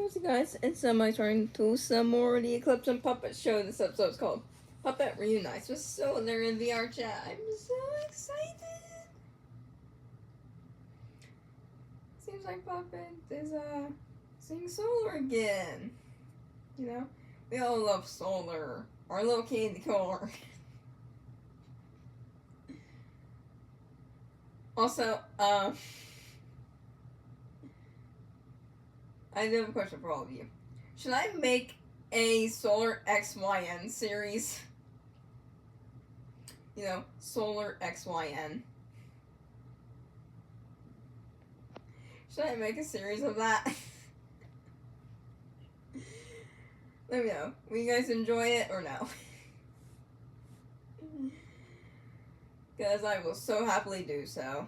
What's up, guys? It's my turn to some more of the Eclipse and Puppet Show. This episode is called Puppet Reunites. So they're in VR chat. I'm so excited. Seems like Puppet is seeing Solar again. You know, we all love Solar, our little candy core. Also, I do have a question for all of you. Should I make a Solar XYN series? You know, Solar XYN. Should I make a series of that? Let me know. Will you guys enjoy it or no? Because I will so happily do so.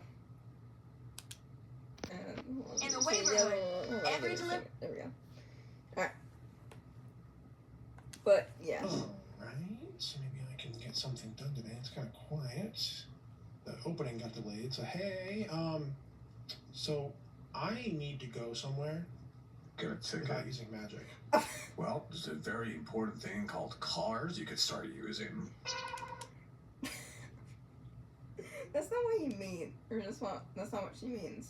In the waiver room, every There we go. Alright. But, yeah. Alright, so maybe I can get something done today. It's kind of quiet. The opening got delayed, so hey, so I need to go somewhere. Get a ticket. Without using magic. Well, there's a very important thing called cars you could start using. That's not what you mean. Or that's not what she means.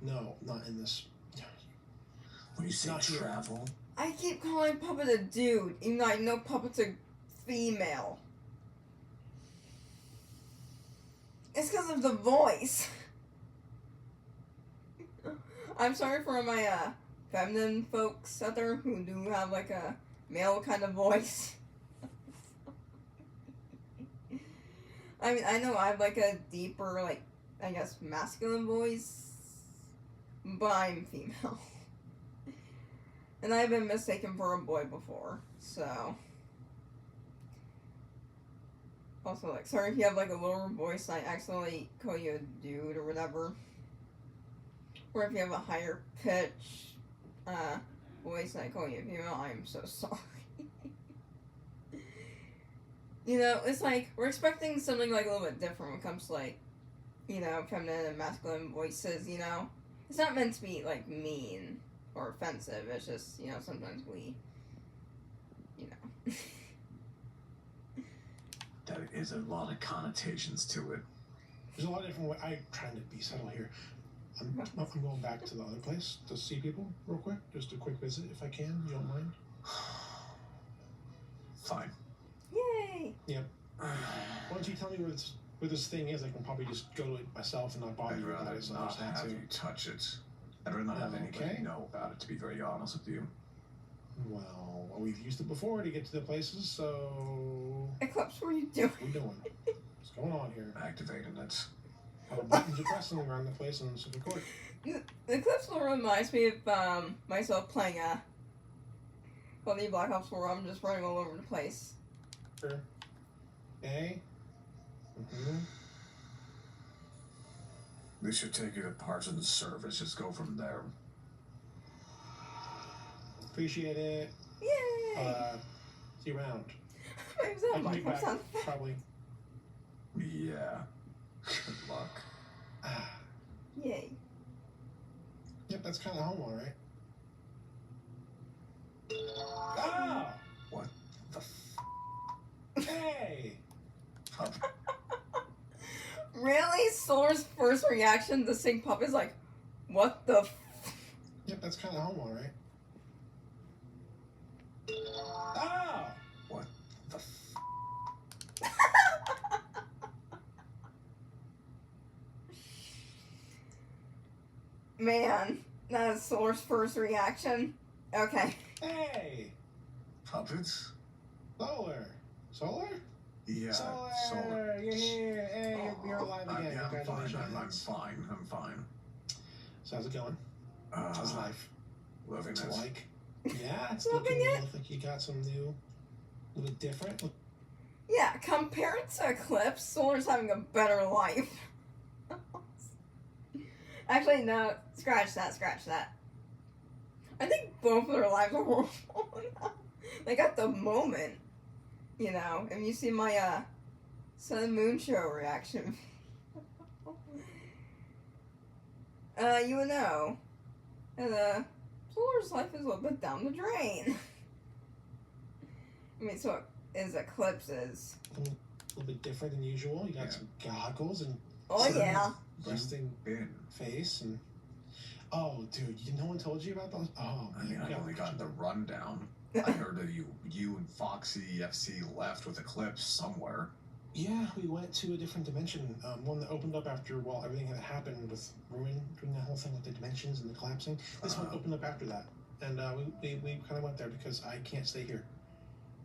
No, not in this. When you say Not here. travel, I keep calling Puppet a dude, even though I know Puppet's a female. It's because of the voice. I'm sorry for my feminine folks out there who do have like a male kind of voice. I mean, I know I have like a deeper, like, I guess, masculine voice, but I'm female. And I've been mistaken for a boy before, so. Also, like, sorry if you have like a lower voice, I accidentally call you a dude or whatever. Or if you have a higher pitch voice, I call you a female, I'm so sorry. You know, it's like, we're expecting something like a little bit different when it comes to like, you know, feminine and masculine voices, you know? It's not meant to be like mean or offensive, it's just, you know, sometimes we, you know. that is a lot of connotations to it. There's a lot of different ways. I'm trying to be subtle here. I'm going back to the other place to see people real quick. Just a quick visit if I can. You don't mind? Fine. Yay! Yep. Why don't you tell me where this thing is? I can probably just go to it myself and not bother I'd you rather about it. So not have too. you touch it. I'd rather not have anybody Okay. know about it, to be very honest with you. Well, we've used it before to get to the places, so Eclipse, what are you doing? what are we doing? What's going on here? Activating it. Buttons are pressing around the place and so record. The Eclipse reminds me of myself playing Call of Duty Black Ops 4. I'm just running all over the place. Sure. Okay. Mm-hmm. This should take you to parts of the service. Just go from there. Appreciate it. Yay! See you around. Wait, was that a I can be Minecraft back, sound effect? probably. Yeah. Good luck. Yay. Yep, that's kind of home, all right. Ah! What the Hey! fuck? Really? Solar's first reaction to seeing Pup is like, what the Yep, that's kind of home, all right. Ah! What the Man, that is Solar's first reaction. Okay. Hey! puppets? Solar! Solar? Yeah, Solar! You're here! Hey, you're alive again. Yeah, I'm fine. Congratulations. I'm fine. So how's it going? How's life? Loving What's it. it like? Yeah, it's Loving looking it. look like you got some new, a little different. Look, Yeah, compared to Eclipse, Solar's having a better life. Actually, no. Scratch that. I think both of their lives are horrible. Like, at the moment, you know, if you see my, Sun and Moon Show reaction. You would know. And, Solar's life is a little bit down the drain. I mean, so is Eclipse's. A little bit different than usual. You got some goggles and Oh, yeah. resting Been. face and... Oh, dude, no one told you about those? Oh, I man. mean, I've only gotten the rundown. I heard that you and Foxy FC left with Eclipse somewhere. Yeah, we went to a different dimension. One that opened up after, well, everything had happened with Ruin, doing that whole thing with the dimensions and the collapsing. This one opened up after that. And we kind of went there because I can't stay here.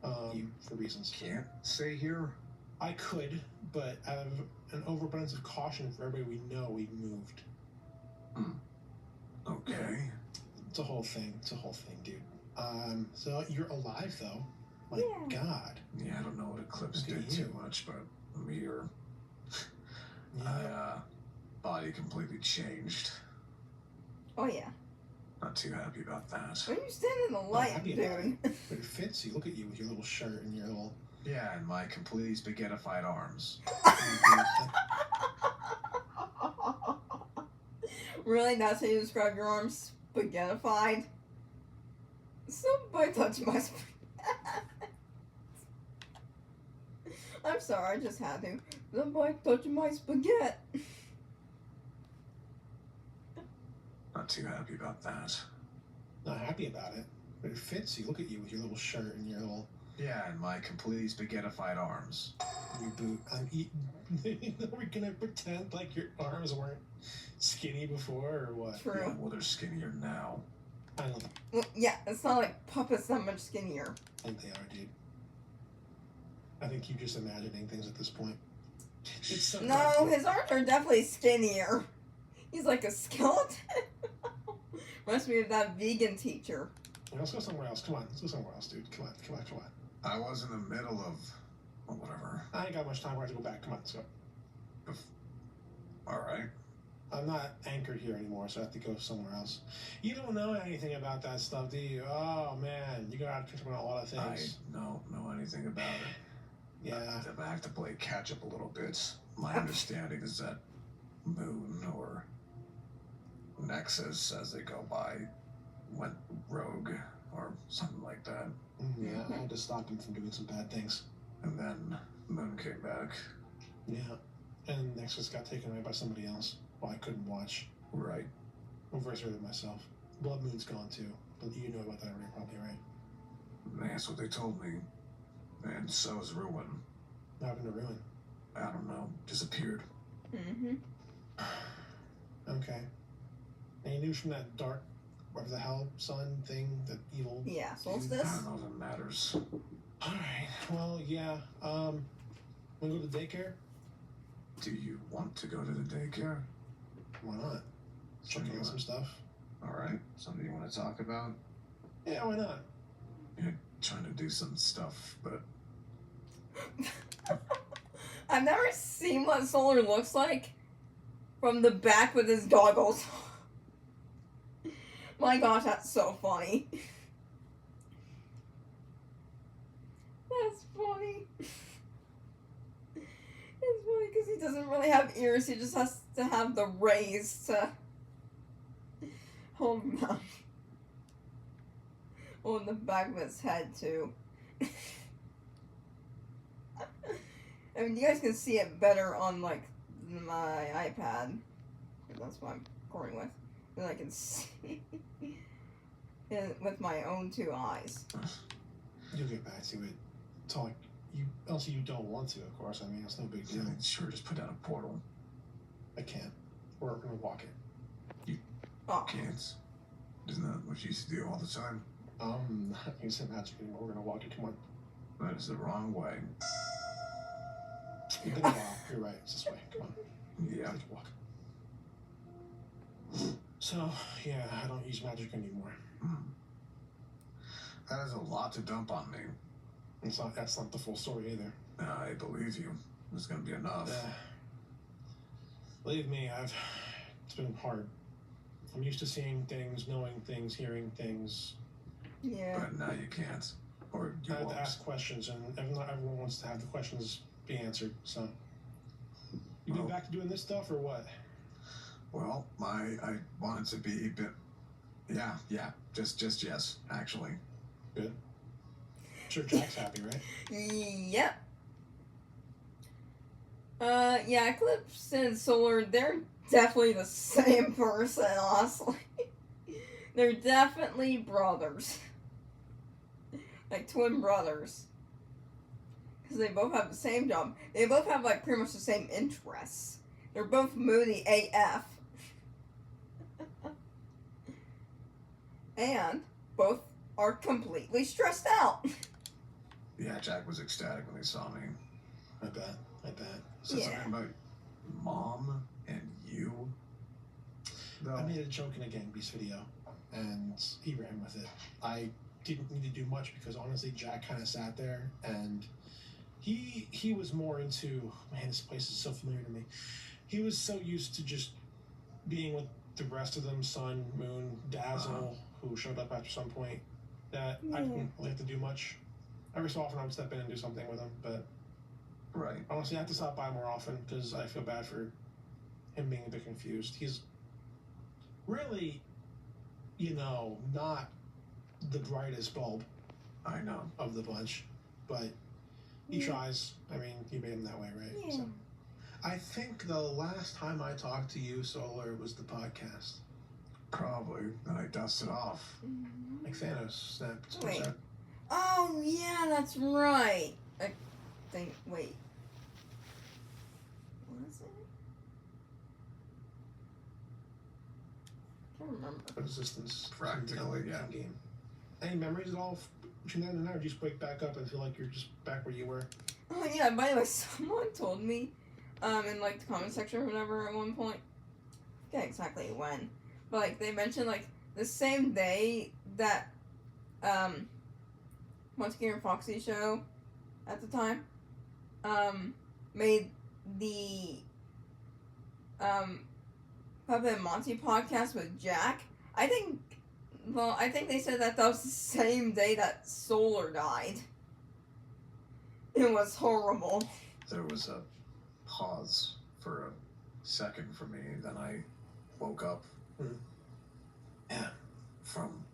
For reasons. Can't stay here? I could, but out of an overabundance of caution for everybody we know, we moved. Okay. It's a whole thing. It's a whole thing, dude. So you're alive, though. My Yeah. God. Yeah, I don't know what Eclipse Look at did you. too much, but I'm here. Yeah. Body completely changed. Oh, yeah. Not too happy about that. When you stand in the light, happy about dude. But it fits you. Look at you with your little shirt and your little... Yeah, and my completely spaghettified arms. Really? That's how you describe your arms? Spaghettified? Somebody touched my spaghetti. I'm sorry, I just had to. Somebody touched my spaghetti. Not too happy about that. Not happy about it, but it fits you. Look at you with your little shirt and your little... Yeah, and my completely spaghettified arms. Your boot. I'm eating... We're gonna pretend like your arms weren't skinny before, or what? True. Yeah, well, they're skinnier now. I don't Well, yeah, it's not like puppets that much skinnier. think they are, dude. I think you're just imagining things at this point. It's so No, his arms are definitely skinnier. He's like a skeleton. Reminds me of that vegan teacher. Let's go somewhere else. Come on. Let's go somewhere else, dude. Come on. Come on. Come on. I was in the middle of... well, whatever. I ain't got much time. I have to go back. Come on. Let's go. Alright. I'm not anchored here anymore, so I have to go somewhere else. You don't know anything about that stuff, do you? Oh, man. You're going to have to catch up on a lot of things. I don't know anything about it. Yeah. I have to play catch up a little bit. My understanding is that Moon, or Nexus as they go by, went rogue or something like that. Yeah, I had to stop him from doing some bad things. And then Moon came back. Yeah. And Nexus got taken away by somebody else. Well, I couldn't watch. Right. I'm very sorry myself. Blood Moon's gone too. But you know about that already, probably, right? That's what they told me. And so is Ruin. What happened to Ruin? I don't know. Disappeared. Mm-hmm. Okay. And you knew from that dark, whatever the hell, sun thing, that evil... Yeah, I solstice. don't know if it matters. Alright, well, yeah. Wanna go to daycare? Do you want to go to the daycare? Why not? Check Something out some stuff. Alright. Something you want to talk about? Yeah, why not? You're trying to do some stuff, but I've never seen what Solar looks like from the back with his goggles. My gosh, that's so funny. That's funny. It's funny because he doesn't really have ears. He just has to have the rays to hold him up. Oh, in the back of his head, too. I mean, you guys can see it better on, like, my iPad. That's what I'm recording with. Than I can see it with my own two eyes. You'll get back to it. Talk. You, also, you don't want to, of course. I mean, it's no big deal. sure, just put down a portal. I can't. We're gonna walk it. Oh, Can't. Isn't that what you used to do all the time? I'm not using magic anymore. We're gonna walk it. Come on. That is the wrong way. It's been a while. You're right. It's this way. Come on. Yeah. Let's walk. So, yeah, I don't use magic anymore. That is a lot to dump on me. That's not the full story either. I believe you. It's gonna be enough. Believe me, it's been hard. I'm used to seeing things, knowing things, hearing things. yeah. But now you can't. Or you I have won't. to ask questions, and not everyone wants to have the questions be answered, so. You been Well- back to doing this stuff, or what? Well, I wanted to be Yeah. Just yes, actually. Good. Sure, Jack's happy, right? Yep. Yeah, Eclipse and Solar, they're definitely the same person, honestly. They're definitely brothers. Like twin brothers. Because they both have the same job. They both have, like, pretty much the same interests. They're both moody AF. And both are completely stressed out. Yeah, Jack was ecstatic when he saw me. I bet. Said Yeah. something about Mom and you. I made a joke in a Gang Beast video, and he ran with it. I didn't need to do much because honestly, Jack kind of sat there, and he was more into, man, this place is so familiar to me. He was so used to just being with the rest of them, Sun, Moon, Dazzle, who showed up after some point, that I didn't really have to do much. Every so often I would step in and do something with him, but Right. honestly I have to stop by more often because I feel bad for him being a bit confused. He's really, not the brightest bulb I know. of the bunch, but he tries. I mean, you made him that way, right? Yeah. So, I think the last time I talked to you, Solar, was the podcast. Probably. Then I dusted off. Like Thanos snapped. Wait. Oh, yeah, that's right. I think, wait. What is it? I can't remember. Resistance. Practically, yeah. Game. Any memories at all between then and now, or do you just wake back up and feel like you're just back where you were? Oh, yeah, by the way, someone told me, in, like, the comment section or whatever at one point. I forget exactly when. But, like, they mentioned, like, the same day that, Monty and Foxy show at the time, made the, Puppet and Monty podcast with Jack. I think they said that was the same day that Solar died. It was horrible. There was a pause for a second for me. Then I woke up. Yeah. From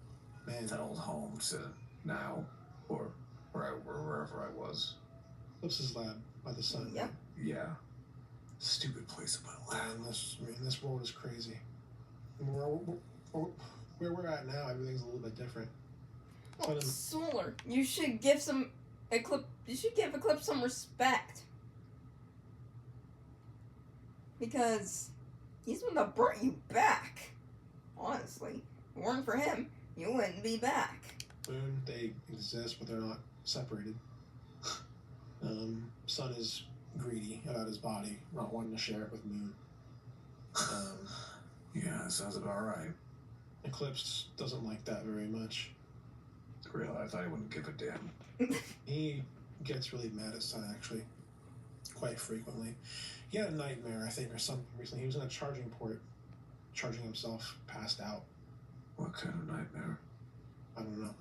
that old home to now, or wherever I was. Eclipse's lab by the sun. Yep. Yeah. Stupid place about a lab. This world is crazy. Where we're at now, everything's a little bit different. Oh, Solar, you should give Eclipse some respect. Because he's the one that brought you back. Honestly. If it weren't for him, you wouldn't be back. Moon, they exist, but they're not separated. Sun is greedy about his body, not wanting to share it with Moon. Yeah, that sounds about right. Eclipse doesn't like that very much. Really, I thought he wouldn't give a damn. He gets really mad at Sun, actually, quite frequently. He had a nightmare, I think, or something recently. He was in a charging port, charging himself, passed out. What kind of nightmare? I don't know.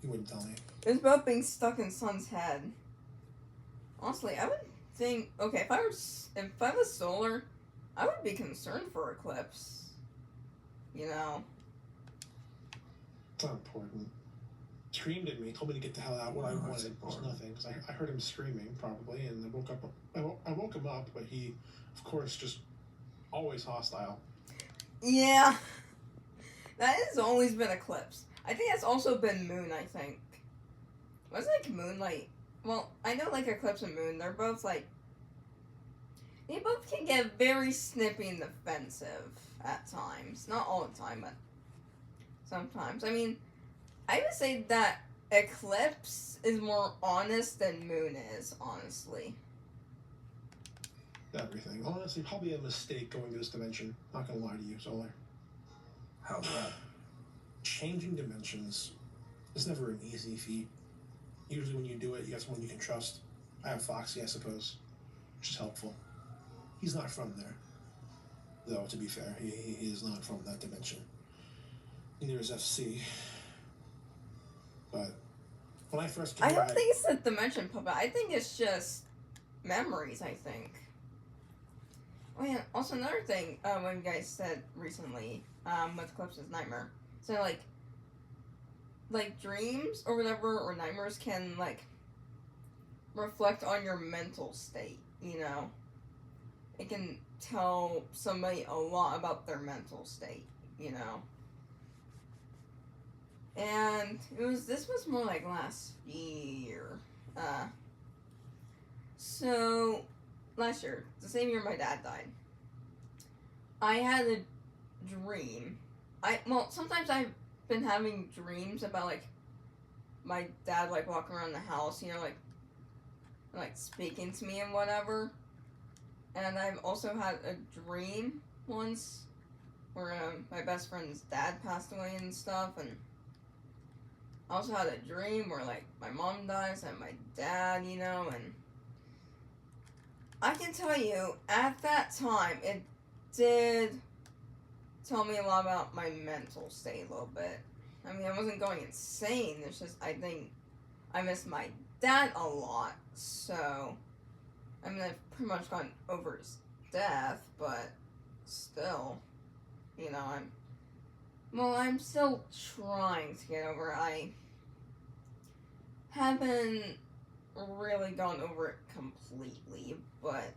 He wouldn't tell me. It's about being stuck in Sun's head. Honestly, I would think, okay, if I was Solar, I would be concerned for Eclipse. You know. It's not important. Screamed at me, told me to get the hell out. What I wanted was nothing, because I heard him screaming, probably, and I woke him up, but he, of course, just always hostile. Yeah. That has always been Eclipse. I think that's also been Moon, I think. Was it like Moonlight? Well, I know like Eclipse and Moon, they're both like... They both can get very snippy and defensive at times. Not all the time, but sometimes. I mean, I would say that Eclipse is more honest than Moon is, honestly. Everything. Honestly, probably a mistake going to this dimension. Not gonna lie to you, Solar. How's that? Changing dimensions is never an easy feat. Usually when you do it, you got someone you can trust. I have Foxy, I suppose, which is helpful. He's not from there. Though, to be fair, he is not from that dimension. Neither is FC. But when I first came I don't think it's the dimension puppet. I think it's just memories, I think. Oh yeah, also another thing, what you guys said recently, with Eclipse's nightmare. So like dreams or whatever, or nightmares can like reflect on your mental state, you know? It can tell somebody a lot about their mental state, you know? And this was more like last year. So last year, the same year my dad died, I had a dream. Sometimes I've been having dreams about like my dad like walking around the house, you know, like speaking to me and whatever. And I've also had a dream once where my best friend's dad passed away and stuff, and I also had a dream where like my mom dies and my dad, you know, and I can tell you at that time it did tell me a lot about my mental state a little bit. I mean, I wasn't going insane. It's just I think I miss my dad a lot, so I mean, I've pretty much gotten over his death, but still, you know, I'm still trying to get over it. I haven't really gone over it completely, but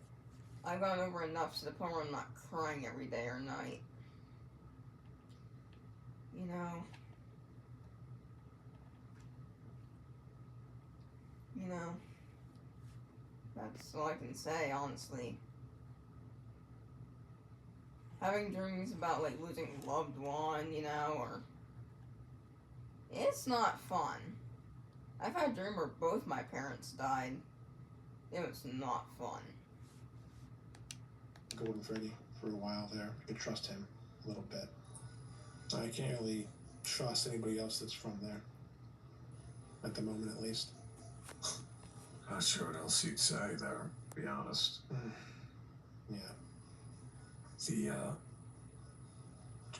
I've gone over enough to the point where I'm not crying every day or night. You know, that's all I can say, honestly. Having dreams about, like, losing a loved one, you know, or... It's not fun. I've had a dream where both my parents died. It was not fun. Golden Freddy for a while there. I could trust him a little bit. I can't really trust anybody else that's from there. At the moment, at least. Not sure what else you'd say there, to be honest. Yeah. The,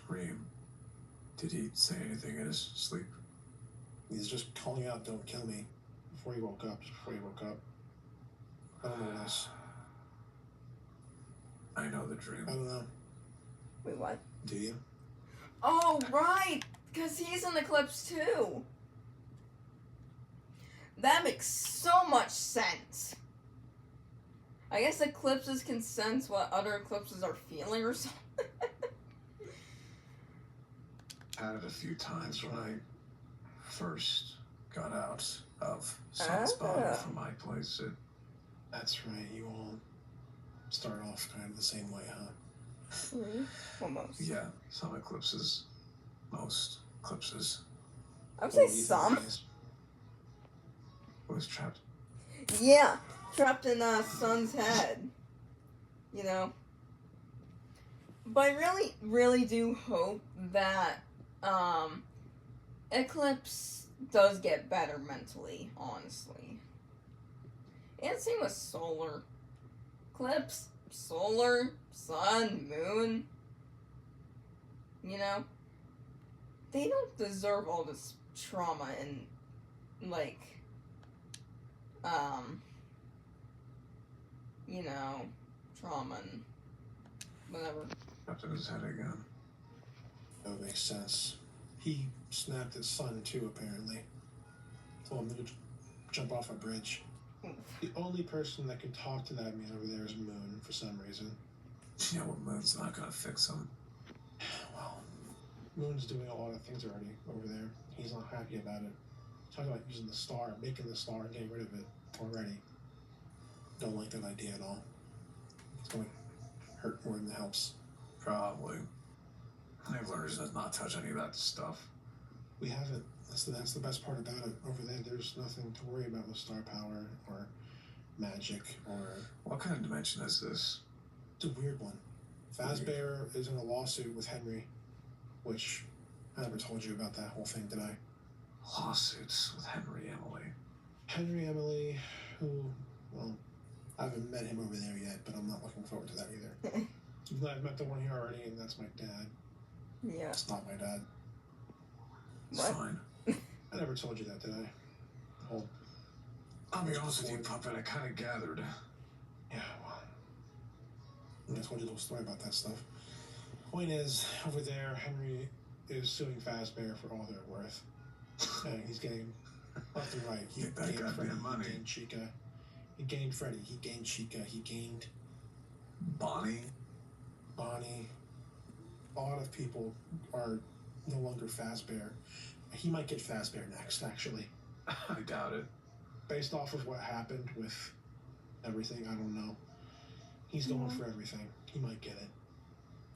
dream, did he say anything in his sleep? He's just calling out, "Don't kill me," before he woke up, I don't know what else. I know the dream. I don't know. Wait, what? Do you? Oh, right! Because he's in Eclipse, too! That makes so much sense! I guess eclipses can sense what other eclipses are feeling or something. Had it a few times when I first got out of Sunspot from my place. That's right, you all start off kind of the same way, huh? Almost. Yeah, some eclipses. Most eclipses. I would say some. Was trapped. Yeah, trapped in Sun's head. You know. But I really, really do hope that Eclipse does get better mentally, honestly. And same with Solar. Eclipse, Solar, Sun, Moon. You know? They don't deserve all this trauma and, like, you know, trauma and whatever. Up in his head again. That makes sense. He snapped his son too, apparently. Told him to jump off a bridge. The only person that can talk to that man over there is Moon, for some reason. Yeah, well, Moon's not gonna fix him. Well, Moon's doing a lot of things already over there. He's not happy about it. Talking about using the star, making the star, and getting rid of it already. Don't like that idea at all. It's going to hurt more than it helps. Probably. I've learned to not touch any of that stuff. We haven't. That's the best part about it. Over there, there's nothing to worry about with star power or magic or... What kind of dimension is this? It's a weird one. Fazbear is in a lawsuit with Henry, which I never told you about that whole thing, did I? Lawsuits with Henry Emily. Henry Emily, who, well, I haven't met him over there yet, but I'm not looking forward to that either. I've met the one here already, and that's my dad. Yeah. It's not my dad. It's What? fine. I never told you that, did I? Oh, I'll be honest with you, Puppet, I kind of gathered. yeah, well, I told you the whole story about that stuff. Point is, over there, Henry is suing Fazbear for all they're worth. And he's getting left and right. He Get that gained goddamn Freddy, money. he gained Chica. He gained Freddy, he gained Chica, he gained Bonnie? Bonnie. A lot of people are no longer Fazbear. He might get Fazbear next, actually. I doubt it. Based off of what happened with everything, I don't know. He's going for everything. He might get it.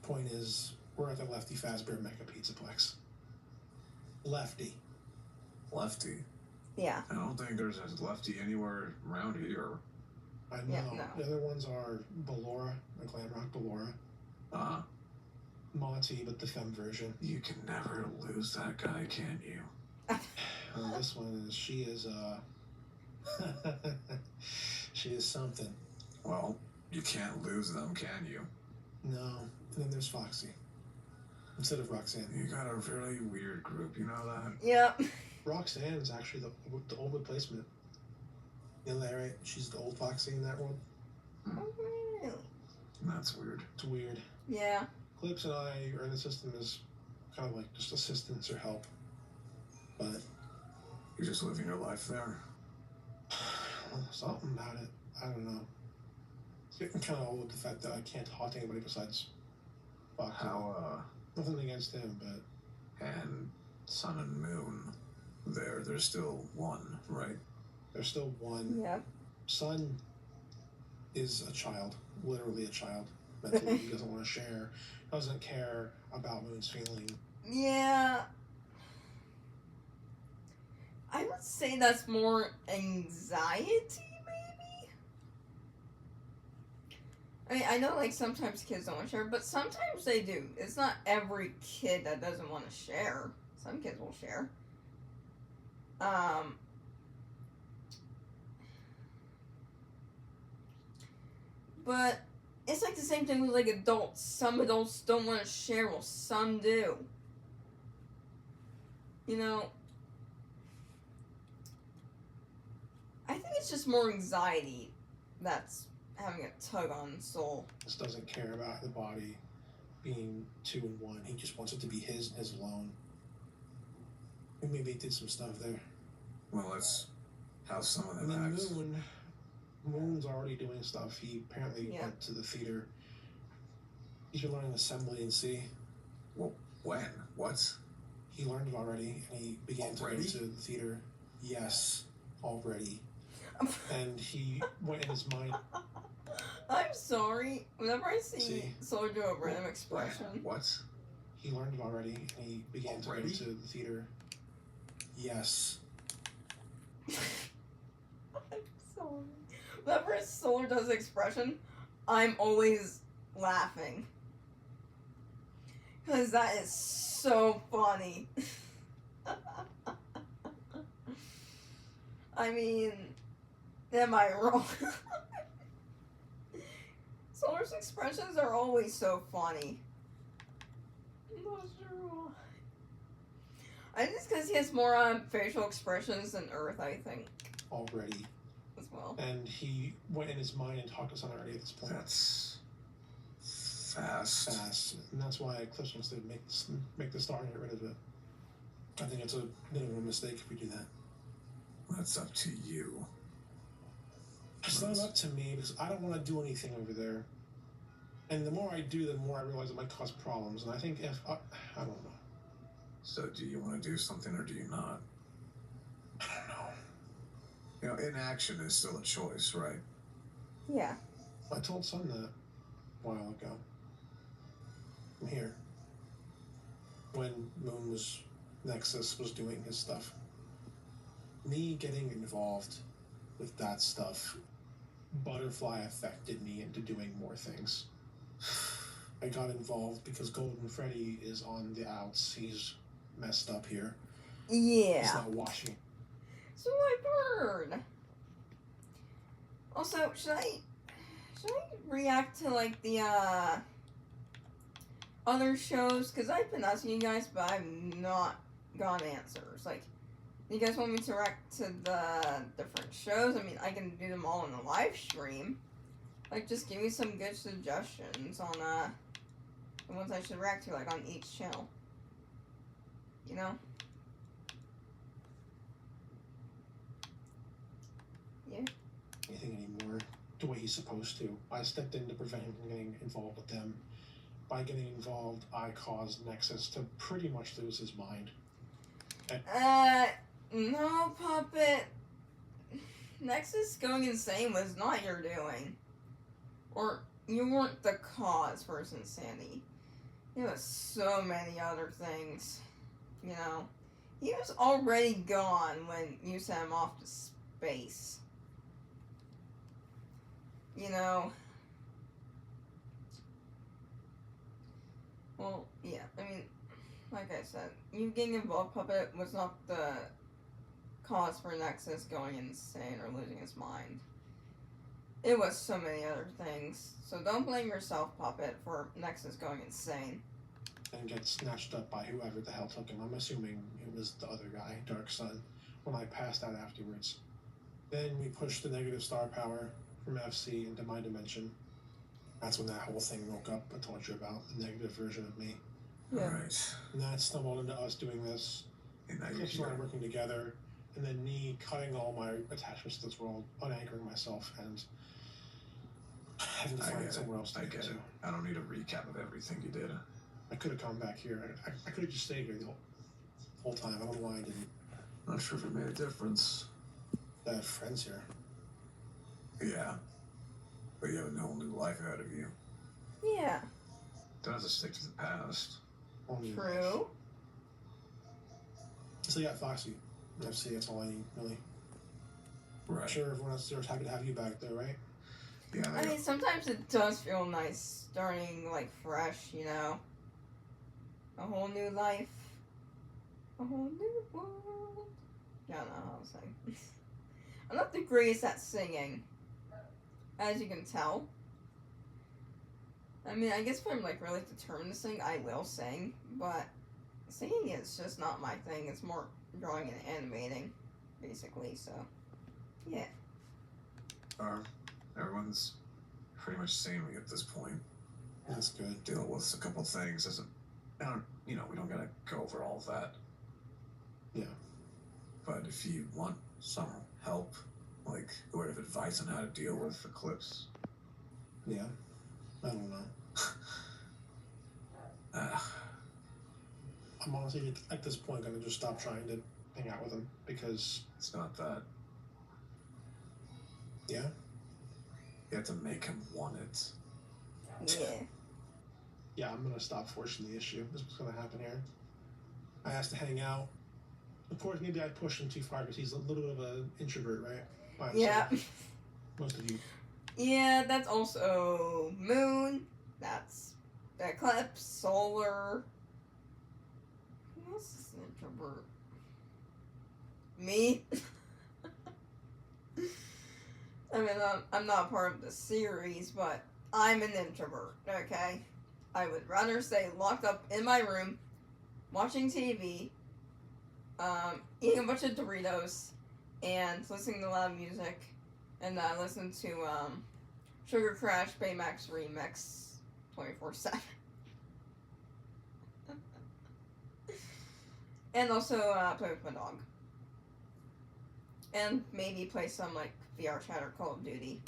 Point is, we're at the Lefty Fazbear Mega Pizzaplex. Lefty. Lefty? Yeah. I don't think there's a Lefty anywhere around here. I know. Yeah, no. The other ones are Ballora, a Glam Rock Ballora. Monty, but the femme version. You can never lose that guy, can you? This one is, she is something. Well, you can't lose them, can you? No. And then there's Foxy. Instead of Roxanne. You got a really weird group, you know that? Yep. Roxanne is actually the old replacement. You know that, right? She's the old Foxy in that one. Oh, really? That's weird. It's weird. Yeah. Eclipse and I are in the system as kind of like just assistance or help. But You're just living your life there. something about it. I don't know. It's getting kind of old with the fact that I can't talk to anybody besides Foxy. How, Nothing against him, but and Sun and Moon, there's still one, right? there's still one. Yep. Sun is a child, literally a child. Mentally, he doesn't want to share, doesn't care about Moon's feeling. Yeah. I would say that's more anxiety, maybe? I mean, I know, like, sometimes kids don't want to share, but sometimes they do. It's not every kid that doesn't want to share. Some kids will share. But it's like the same thing with, like, adults. Some adults don't want to share, well, some do. You know, I think it's just more anxiety that's having a tug on soul. Just doesn't care about the body being two in one. He just wants it to be his and his alone. And maybe he did some stuff there. Well, let's have some of And them then acts. Moon's already doing stuff. He apparently went to the theater. He's been learning assembly and C. Well, when? What? He learned it already, and he began to go Already? to the theater. Yes, already. And he went in his mind. I'm sorry. Whenever I see See? Solar do a random When? expression, What? He learned it already, and he began to go Already? to the theater. Yes. I'm sorry. Whenever Solar does the expression, I'm always laughing. Because that is so funny. I mean, am I wrong? Solar's expressions are always so funny. I'm not sure why. I think it's because he has more facial expressions than Earth, I think, Already. as well. And he went in his mind and talked to us already at this point. That's fast. Fast. And that's why Eclipse wants to make the star and get rid of it. I think it's a bit of a mistake if we do that. That's up to you. It's not up to me because I don't want to do anything over there. And the more I do, the more I realize it might cause problems. And I think if I don't know. So do you want to do something or do you not? I don't know. You know, inaction is still a choice, right? Yeah. I told Son that a while ago. I'm here. When Nexus was doing his stuff. Me getting involved with that stuff, Butterfly affected me into doing more things. I got involved because Golden Freddy is on the outs. He's messed up here. He's Yeah. not washing. So my bird. Also, should I react to like the other shows? Cause I've been asking you guys, but I've not gotten answers. Like, you guys want me to react to the different shows? I mean, I can do them all in the live stream. Like, just give me some good suggestions on the ones I should react to, like on each channel. you know? Yeah. Anything anymore the way he's supposed to. I stepped in to prevent him from getting involved with them. By getting involved, I caused Nexus to pretty much lose his mind. No, Puppet. Nexus going insane was not your doing. Or, you weren't the cause for his insanity. There was so many other things, you know. He was already gone when you sent him off to space. You know. Well, yeah, I mean, like I said, you getting involved, Puppet, was not the cause for Nexus going insane or losing his mind. It was so many other things. So don't blame yourself, Puppet, for Nexus going insane. And get snatched up by whoever the hell took him. I'm assuming it was the other guy, Dark Sun, when I passed out afterwards. Then we pushed the negative star power from FC into my dimension. That's when that whole thing woke up I told you about, the negative version of me. Yeah. Right. And that stumbled into us doing this. And now you're Eclipse and I here. working together, and then me cutting all my attachments to this world, unanchoring myself, and having to I find get somewhere it. else to I get get to. it. I don't need a recap of everything you did. I could have come back here. I could have just stayed here the whole time. I don't know why I didn't. Not sure if it made a difference. I have friends here. Yeah. But you have a whole new life ahead of you. Yeah. Don't have to stick to the past. Only True. So yeah, Foxy. FC, that's all I need, really. Right. Sure, everyone else is happy to have you back there, right? Yeah, I mean, sometimes it does feel nice starting, like, fresh, you know? A whole new life. A whole new world. Yeah, I don't know how to sing. I'm not the greatest at singing, as you can tell. I mean, I guess if I'm, like, really determined to sing, I will sing, but singing is just not my thing. It's more drawing and animating, basically, so, yeah. Everyone's pretty much seeing me at this point. That's good. Deal with a couple things. We don't gotta go over all of that. Yeah. But if you want some help, like a word of advice on how to deal with Eclipse, Yeah. I don't know. I'm honestly, at this point, gonna just stop trying to hang out with him, because... It's not that. Yeah? You have to make him want it. Yeah. Yeah, I'm gonna stop forcing the issue. This is what's gonna happen here. I asked to hang out. Of course, maybe I pushed him too far, because he's a little bit of an introvert, right? By Yeah. himself. Most of you. Yeah, that's also Moon. That's Eclipse, Solar. Who else is an introvert? Me. I mean, I'm not part of the series, but I'm an introvert, okay? I would rather stay locked up in my room, watching TV, eating a bunch of Doritos, and listening to loud music, and listen to, Sugar Crash Baymax Remix 24/7. And also, play with my dog. And maybe play some, like, VR chat or Call of Duty.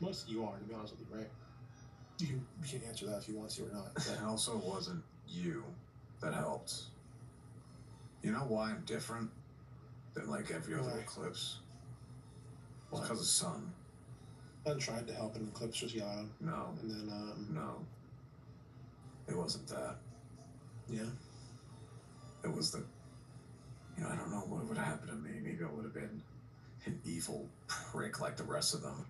Most of you are, to be honest with you, right? You can answer that if you want to or not. It also wasn't you that helped. You know why I'm different than like every other Why? Eclipse? It's Why? because of Sun. I tried to help, and Eclipse just yelled at him. No, And then, no. It wasn't that. yeah. It was the, I don't know what would have happened to me. Maybe I would have been an evil prick like the rest of them.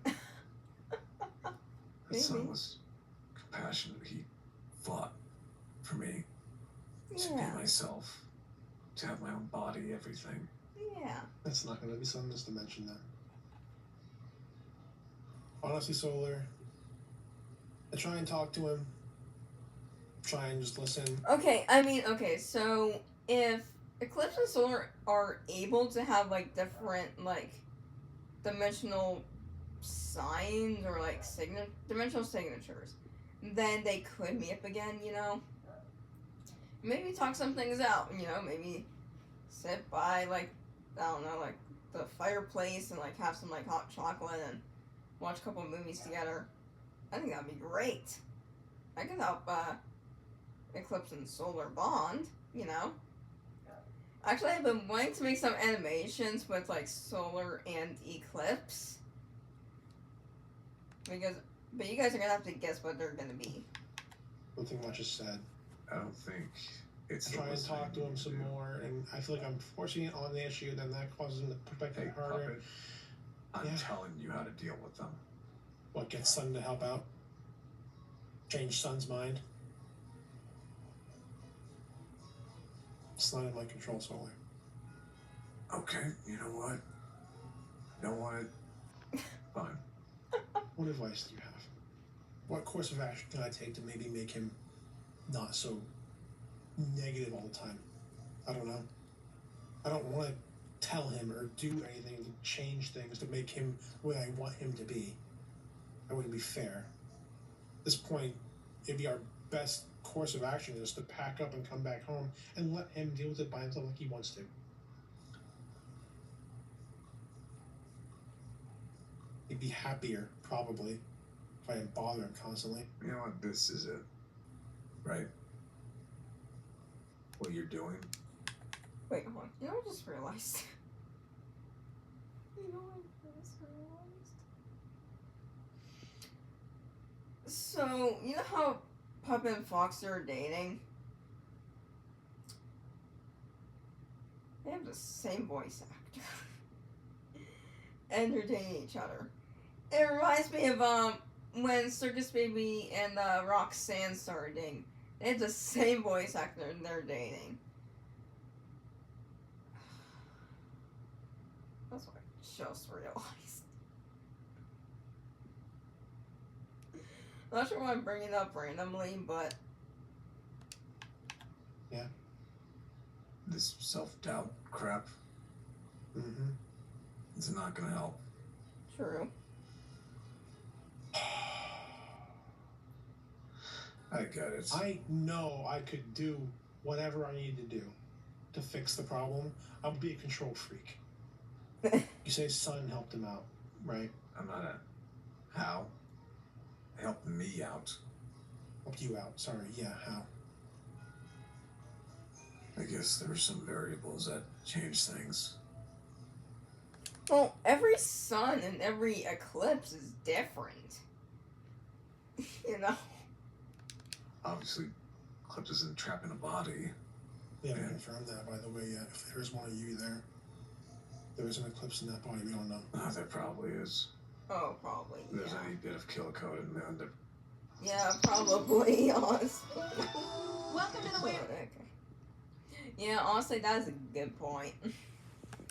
His son Maybe. was compassionate. He fought for me to Yeah. be myself, to have my own body, everything. Yeah. That's not gonna be something in this dimension, then. Honestly, Solar, I try and talk to him. Try and just listen. Okay, so if Eclipse and Solar are able to have, like, different, like, dimensional signs or, like, dimensional signatures, then they could meet up again, you know? maybe talk some things out. You know, maybe sit by like, I don't know, like the fireplace and like have some like hot chocolate and watch a couple movies together. I think that'd be great. I could help Eclipse and Solar bond. You know. Actually, I've been wanting to make some animations with like Solar and Eclipse. But you guys are gonna have to guess what they're gonna be. Nothing much is said. I don't think it's. Try and talk to him some more, and I feel like I'm forcing it on the issue, then that causes him to push back Hey, harder. Puppet, I'm telling you how to deal with them. What, get Sun to help out? Change Sun's mind? It's not in my control, Solar. Okay, you know what? Don't want it. Fine. What advice do you have? What course of action can I take to maybe make him not so negative all the time? I don't know. I don't want to tell him or do anything to change things to make him the way I want him to be. That wouldn't be fair. At this point, it'd be our best course of action is to pack up and come back home and let him deal with it by himself like he wants to. He'd be happier, probably, if I didn't bother him constantly. You know what? This is it. Right? What you're doing. Wait, hold on. You know what I just realized? You know what I just realized? So, you know how Puppet and Foxy are dating? They have the same voice actor. And they're dating each other. It reminds me of when Circus Baby and Roxanne started dating. They have the same voice actor and they're dating. That's what I just realized. Not sure why I'm bringing it up randomly, but Yeah. This self-doubt crap. Mm-hmm. It's not gonna help. true. I get it. I know I could do whatever I need to do to fix the problem. I'll be a control freak. You say Sun helped him out, right? I'm not a... How? Help me out. Helped you out, sorry. Yeah, how? I guess there were some variables that changed things. Well, every sun and every eclipse is different. You know? Obviously, Eclipse isn't trapped in a body. We haven't Yeah. confirmed that, by the way, yet. If there's one of you there, there is an eclipse in that body, we don't know. There probably is. Oh, probably. If there's Yeah. any bit of kill code in there. Yeah, probably, honestly. Welcome to the way. Okay. Yeah, honestly, that is a good point.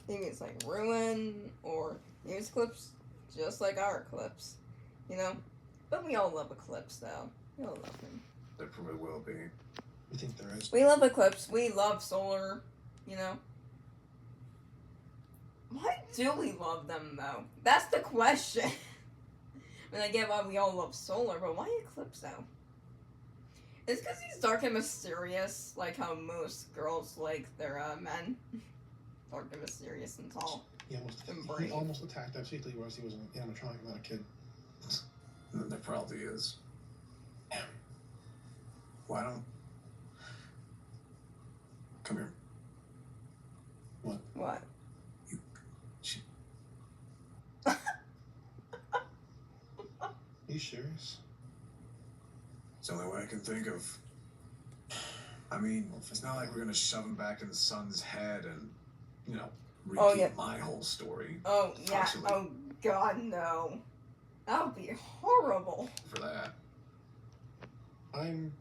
Maybe it's like Ruin, or maybe it's Eclipse, just like our Eclipse. You know? But we all love Eclipse, though. We all love him. There probably will be. We think there is. We love Eclipse. We love Solar, you know? Why do we love them, though? That's the question. I mean, I get why we all love Solar, but why Eclipse, though? It's because he's dark and mysterious, like how most girls like their men. Dark and mysterious and tall. He And brave. almost attacked that Seathy, whereas he was an animatronic, not a kid. There probably is. Yeah. Why don't... Come here. What? She... Are you serious? It's the only way I can think of. I mean, it's not like we're gonna shove him back in the sun's head and, you know, repeat Oh, yeah. my whole story. Oh, yeah. Actually. Oh, God, no. That would be horrible. For that. I'm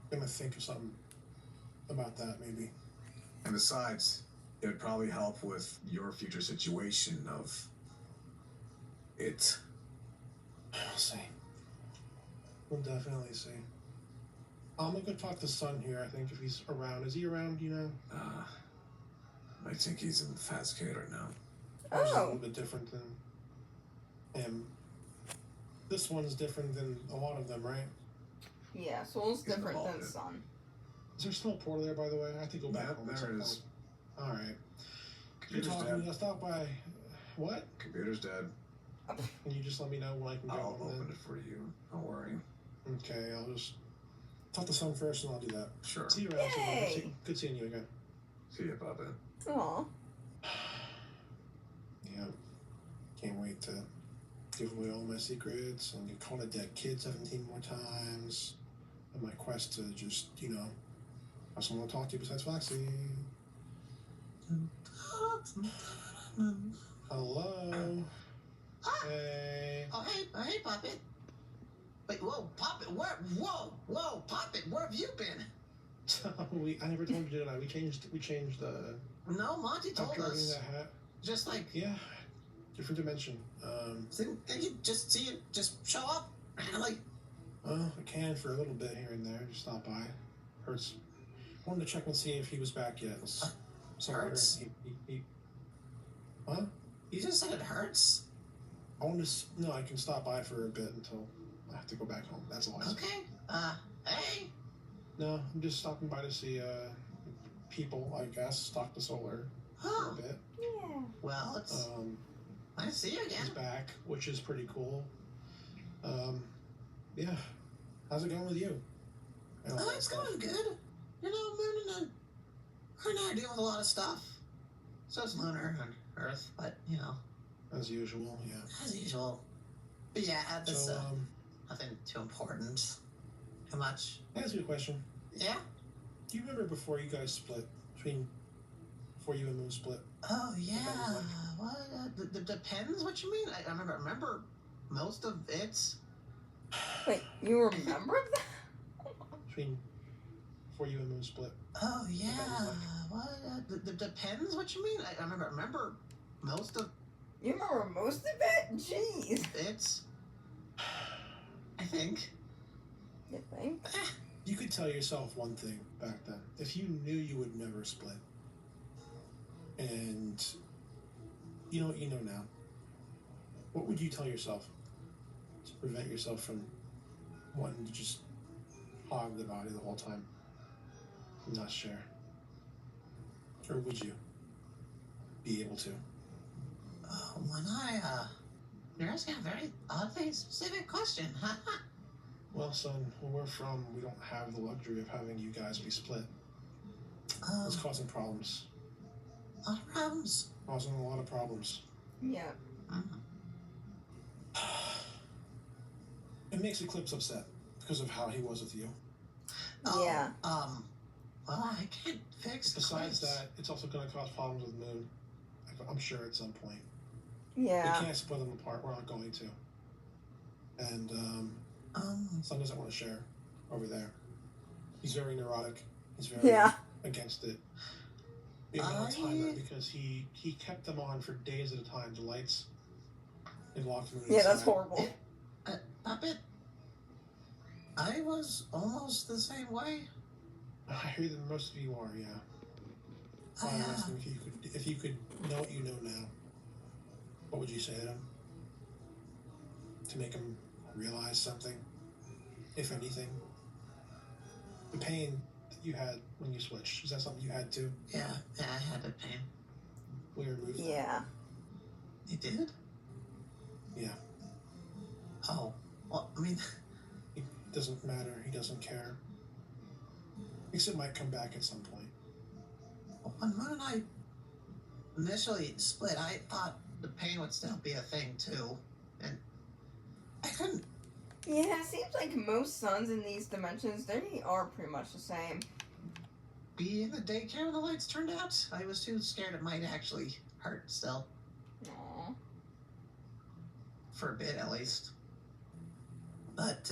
gonna think of something about that, maybe. And besides, it would probably help with your future situation of it. We'll see. We'll definitely see. I'm gonna go talk to Sun here, I think, if he's around. Is he around, you know? I think he's in Fazcade right now. Ours is a Oh. little bit different than him. This one's different than a lot of them, right? Yeah, Soul's He's different involved than in it. Sun. Is there still a portal there, by the way? I have to go back Yep, home. there is. All right. You're Computer's talking. dead. I'll stop by. What? Computer's dead. Can you just let me know when I can go I'll home open then? it for you. Don't worry. Okay, I'll just talk to Sun first, and I'll do that. Sure. See you around. Yay! Good seeing you again. See you, Puppet. Aw. Yeah. Can't wait to give away all my secrets and get called a dead kid 17 more times. And my quest to just, have someone to talk to besides Foxy. Hello. Ah! Hey. Oh, hey, Puppet. Wait, whoa, Puppet, whoa, Puppet, where have you been? I never told you, did I? We changed No, Monty told after getting us. that hat. Just like, Yeah. Different dimension. didn't you just see it just show up? Like, Well, I can for a little bit here and there. Just stop by. Hurts. Wanted to check and see if he was back yet. Hurts? Huh? You just said it hurts? No, I can stop by for a bit until I have to go back home. That's all I said. Okay, hey. No, I'm just stopping by to see, people, I guess. Talk to Solar for Huh. a bit. Yeah. Well, it's nice to see you He's again. back, which is pretty cool. Yeah. How's it going with you? And all Oh, that it's stuff. going good. Moon and I are dealing with a lot of stuff. So it's Lunar and Earth, but, As usual, yeah. as usual. But yeah, this, So, nothing too important. Too much. can I ask you a question? Yeah? Do you remember before you guys split? Before you and Moon split? Oh, yeah. was What? Depends what you mean. I remember most of it. Wait, you remember that? Before you and Moon split? Oh, yeah. was What? Depends what you mean. I remember most of You remember most of it? Jeez. it. I think. You think? You could tell yourself one thing back then. If you knew you would never split, and you know what you know now, what would you tell yourself to prevent yourself from wanting to just hog the body the whole time and not share? Or would you be able to? You're asking a very oddly specific question. Well, son, where we're from, we don't have the luxury of having you guys be split. It's causing problems. A lot of problems. Causing a lot of problems. Yeah. Mhm. It makes Eclipse upset because of how he was with you. Yeah. Well, I can't fix Besides Eclipse. that, it's also going to cause problems with Moon. I'm sure at some point. Yeah. We can't split them apart. We're not going to. And Sun doesn't want to share over there. He's very neurotic. He's very against it. Being on a timer because he kept them on for days at a time. The lights. And locked Moon Yeah, that's inside. horrible. Puppet, I was almost the same way. I hear that most of you are, yeah. So I'm asking if you could know what you know now, what would you say to him? To make him realize something, if anything. The pain that you had when you switched, is that something you had too? Yeah, I had that pain. We removed that. Yeah. You did? Yeah. Oh, well, I mean, It doesn't matter. He doesn't care. Thinks it might come back at some point. when Moon and I initially split, I thought the pain would still be a thing too, and I couldn't. Yeah, it seems like most sons in these dimensions, they are pretty much the same. Be in the daycare when the lights turned out. I was too scared it might actually hurt still, Aww. for a bit at least. But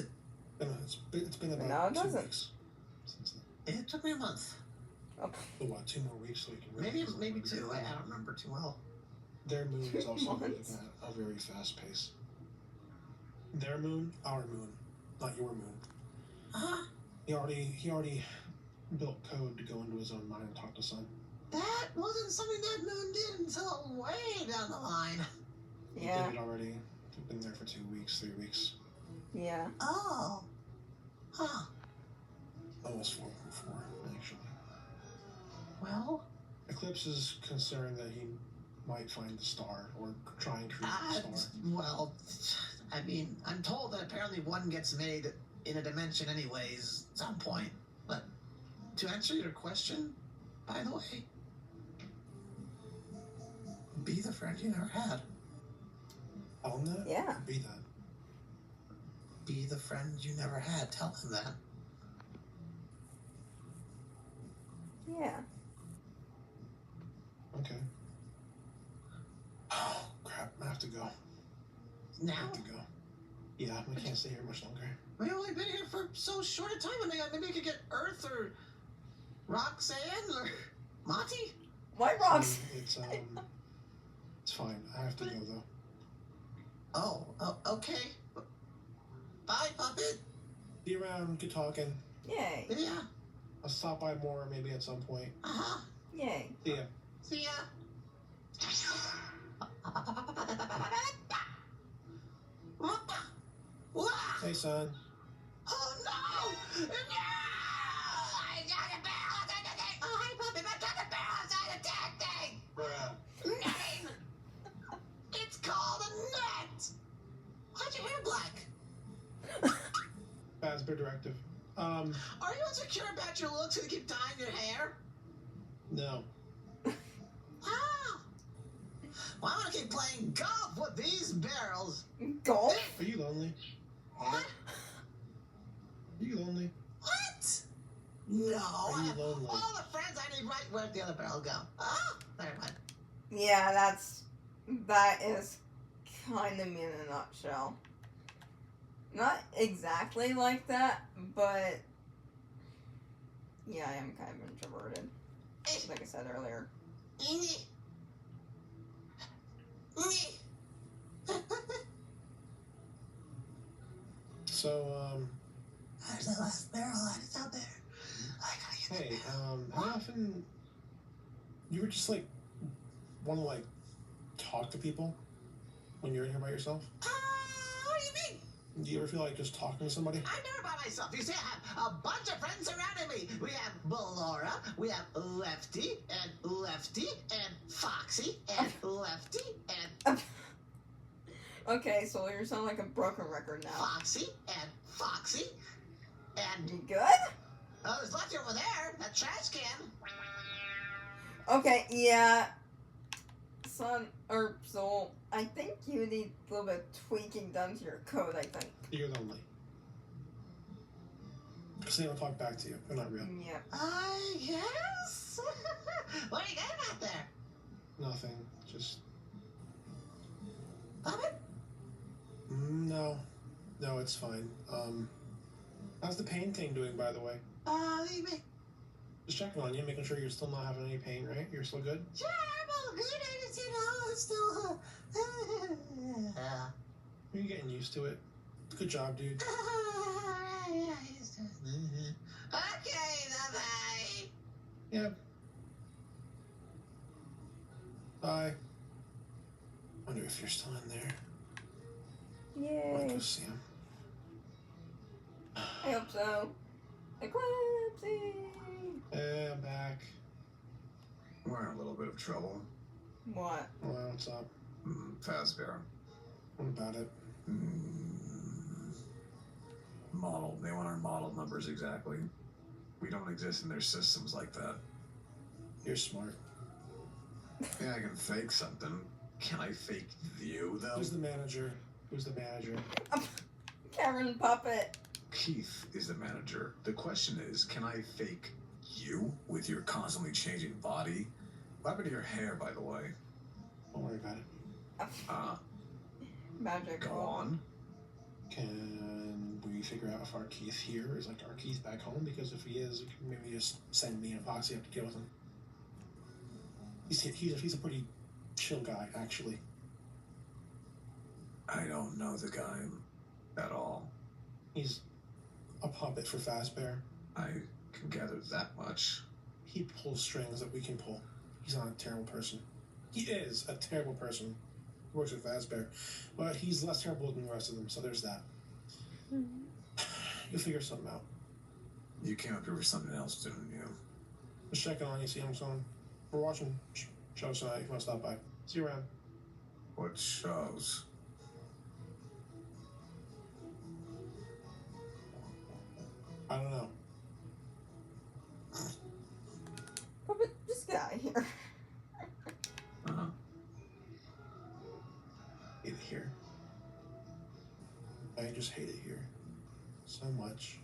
It's been No, about it 2 doesn't. weeks since it took me a month, Oh, then. What, 2 more weeks so you can realize maybe it's two. over. I don't remember too well. Their moon is 2 also moving months. at a very fast pace. Their moon, our moon, not your moon. Huh? He already built code to go into his own mind and talk to Sun. That wasn't something that Moon did until way down the line. He Yeah. did it already. He's been there for 2 weeks, 3 weeks. Yeah. Oh. Huh. Almost 4, actually. Well, Eclipse is concerned that he might find the star or try and create the star. well, I mean, I'm told that apparently one gets made in a dimension anyways at some point. But to answer your question, by the way, be the friend you never had. Tell him that? Yeah. Be that. Be the friend you never had. Tell him that. Yeah. Okay. Oh, crap. I have to go. I Now? have to go. Yeah, I can't stay here much longer. We've only been here for so short a time. I mean, maybe we could get Earth or Roxanne or Monty. White rocks. It's fine. I have to go, though. Oh, okay. Bye, puppet. Be around. Good talking. Yay. Yeah. I'll stop by more maybe at some point. Uh-huh. Yay. See ya. See ya. Hey, son. Oh no! No! I got a barrel outside the thing! Oh, hi, puppy, I got a barrel outside the damn thing! Netting! It's called a net! Why's your hair black? Fazbear Directive. Are you insecure about your looks and keep dyeing your hair? No. Ah! Well, I'm gonna keep playing golf with these barrels. Golf? Are you lonely? What? Are you lonely? What? No, Are I you have lonely? all the friends I need. Right, where'd the other barrel go? Oh, never mind. Yeah, that is kind of me in a nutshell. Not exactly like that, but yeah, I am kind of introverted. Like I said earlier. So, There's the last barrel and it's out there. I gotta get hey, how often you were just like want to like talk to people when you're in here by yourself? what do you mean? Do you ever feel like just talking to somebody? I'm never by myself. You see, I have a bunch of friends surrounding me. We have Ballora, we have Lefty, and Foxy, and Lefty, and Okay, so you sound like a broken record now. Foxy, and You good? oh, there's Lefty over there, that trash can. Okay, yeah. Son, or Soul, I think you need a little bit of tweaking done to your code, I think. You're lonely. Because they don't talk back to you. They're not real. Yeah. I guess. What are you getting out there? Nothing. Just Puppet? no. No, it's fine. How's the pain thing doing, by the way? Leave me. Just checking on you, making sure you're still not having any pain, right? You're still good? Sure, I'm all good. I just, it's still. You're getting used to it. Good job, dude. Okay, bye-bye. Yep. Bye. Wonder if you're still in there. I might go Yay. see him. I hope so. Eclipse! Hey, I'm back. We're in a little bit of trouble. What? Well, what's up? Fazbear. What about it? Model. They want our model numbers exactly. We don't exist in their systems like that. You're smart. Yeah, I can fake something. Can I fake you, though? Who's the manager? Who's the manager? Karen Puppet. Keith is the manager. The question is, can I fake you with your constantly changing body? What happened to your hair, by the way? Don't worry about it. Magic. Go on. Can we figure out if our Keith here is like our Keith back home? Because if he is, you can maybe just send me and Foxy up to deal with him. He's a pretty chill guy, actually. I don't know the guy at all. He's a puppet for Fazbear. I can gather that much. He pulls strings that we can pull. He's not a terrible person. He is a terrible person. He works with Fazbear. But he's less terrible than the rest of them, so there's that. You'll figure something out. You came up here for something else, didn't you? Just checking on you, see I'm on. We're watching shows tonight. If you want to stop by, see you around. What shows? I don't know. Oh, but this guy here. Uh-huh. Hate it here. I just hate it here so much.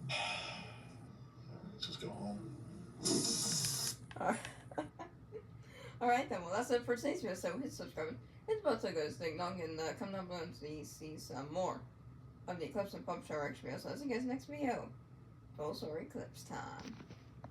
Let's just go home. Alright then, well that's it for today's video, so hit subscribe. Hit the bell to go ding dong, and come down below to see some more of the Eclipse and Pop Show Rex videos. So I'll see you guys next video. Also Eclipse time.